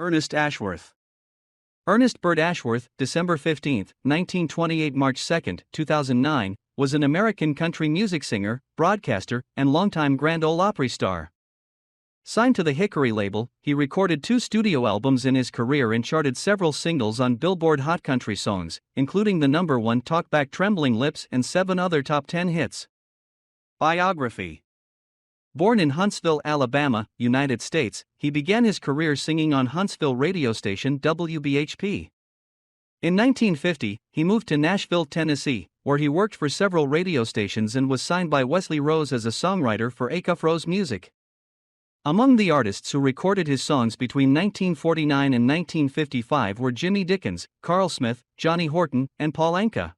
Ernest Ashworth. Ernest Bert Ashworth, December 15, 1928 – March 2, 2009, was an American country music singer, broadcaster, and longtime Grand Ole Opry star. Signed to the Hickory label, he recorded 2 studio albums in his career and charted several singles on Billboard Hot Country Songs, including the #1 Talk Back Trembling Lips and 7 other top 10 hits. Biography. Born in Huntsville, Alabama, United States, he began his career singing on Huntsville radio station WBHP. In 1950, he moved to Nashville, Tennessee, where he worked for several radio stations and was signed by Wesley Rose as a songwriter for Acuff Rose Music. Among the artists who recorded his songs between 1949 and 1955 were Jimmy Dickens, Carl Smith, Johnny Horton, and Paul Anka.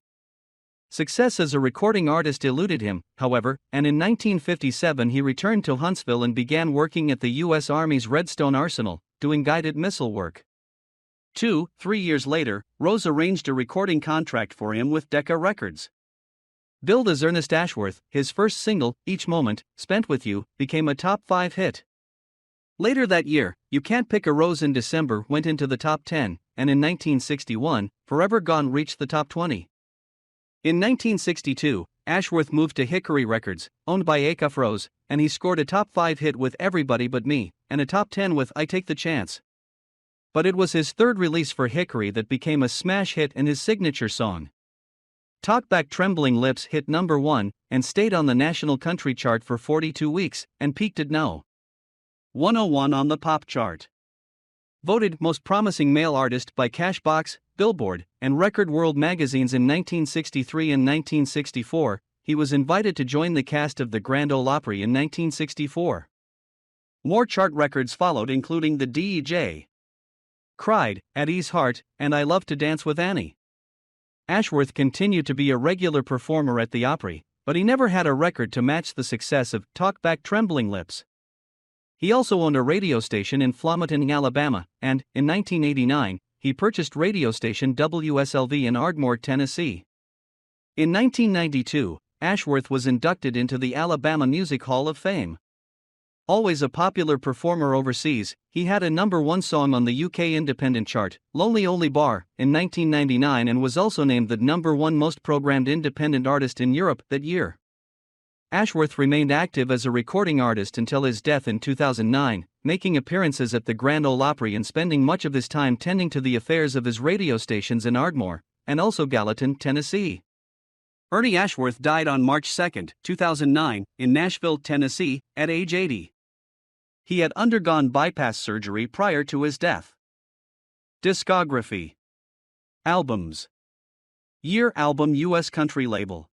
Success as a recording artist eluded him, however, and in 1957 he returned to Huntsville and began working at the U.S. Army's Redstone Arsenal, doing guided missile work. 3 years later, Rose arranged a recording contract for him with Decca Records. Billed as Ernest Ashworth, his first single, Each Moment, Spent With You, became a top 5 hit. Later that year, You Can't Pick a Rose in December went into the top 10, and in 1961, Forever Gone reached the top 20. In 1962, Ashworth moved to Hickory Records, owned by Acuff Rose, and he scored a top 5 hit with Everybody But Me, and a top 10 with I Take the Chance. But it was his third release for Hickory that became a smash hit and his signature song. Talk Back Trembling Lips hit #1, and stayed on the national country chart for 42 weeks, and peaked at No. 101 on the pop chart. Voted Most Promising Male Artist by Cashbox, Billboard, and Record World magazines in 1963 and 1964, he was invited to join the cast of the Grand Ole Opry in 1964. More chart records followed, including the D.E.J. Cried, At Ease Heart, and I Love to Dance with Annie. Ashworth continued to be a regular performer at the Opry, but he never had a record to match the success of Talk Back Trembling Lips. He also owned a radio station in Flomaton, Alabama, and, in 1989, he purchased radio station WSLV in Ardmore, Tennessee. In 1992, Ashworth was inducted into the Alabama Music Hall of Fame. Always a popular performer overseas, he had a #1 song on the UK independent chart, Lonely Only Bar, in 1999, and was also named the #1 most programmed independent artist in Europe that year. Ashworth remained active as a recording artist until his death in 2009, making appearances at the Grand Ole Opry and spending much of his time tending to the affairs of his radio stations in Ardmore, and also Gallatin, Tennessee. Ernie Ashworth died on March 2, 2009, in Nashville, Tennessee, at age 80. He had undergone bypass surgery prior to his death. Discography. Albums. Year album U.S. country label.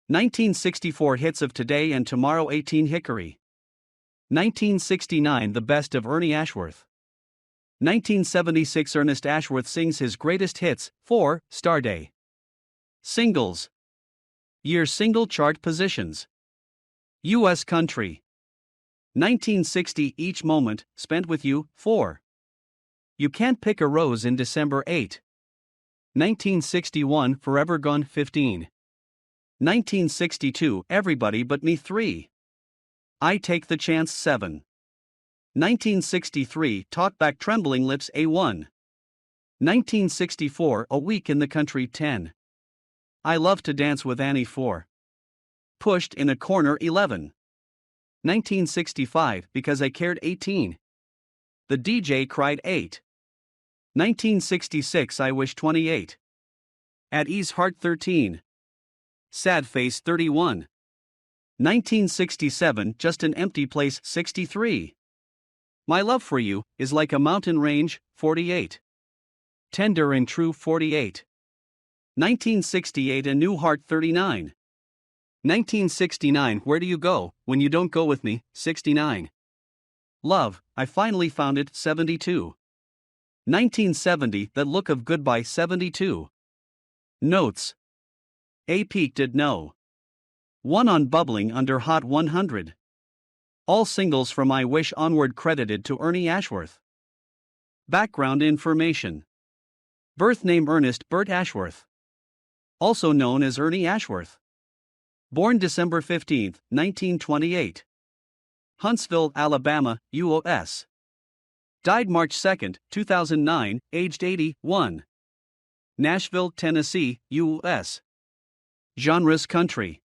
1964 Hits of Today and Tomorrow 18 Hickory. 1969 The Best of Ernie Ashworth. 1976 Ernest Ashworth Sings His Greatest Hits, 4, Star Day. Singles. Year single chart positions. U.S. country. 1960 Each Moment, Spent With You, 4. You Can't Pick a Rose in December 8. 1961 Forever Gone 15. 1962 Everybody But Me 3. I Take the Chance 7. 1963 Talk Back Trembling Lips A1. 1964 A Week in the Country 10. I Love to Dance with Annie 4. Pushed in a Corner 11. 1965 Because I Cared 18. The DJ Cried 8. 1966 I Wish 28. At Ease Heart 13. Sad Face 31. 1967 Just an Empty Place 63. My Love for You Is Like a Mountain Range 48. Tender and True 48. 1968 A New Heart 39. 1969 Where Do You Go When You Don't Go With Me 69. Love, I Finally Found It 72. 1970 That Look of Goodbye 72. Notes. A peaked at No. 1 on Bubbling Under Hot 100. All singles from I Wish Onward credited to Ernie Ashworth. Background information. Birth name Ernest Bert Ashworth. Also known as Ernie Ashworth. Born December 15, 1928. Huntsville, Alabama, U.S. Died March 2, 2009, aged 81. Nashville, Tennessee, U.S. Genres country.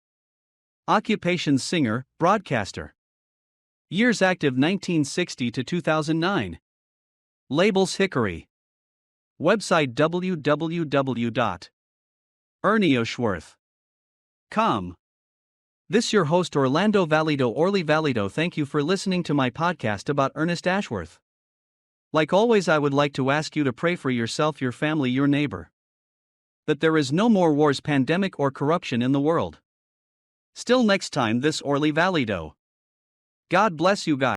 Occupations singer, broadcaster. Years active 1960 to 2009. Labels Hickory. Website www.ernieashworth.com. This your host Orlando Orly Valido. Thank you for listening to my podcast about Ernest Ashworth. Like always, I would like to ask you to pray for yourself, your family, your neighbor. That there is no more wars, pandemic, or corruption in the world. Still next time, this Orly Valido. God bless you guys.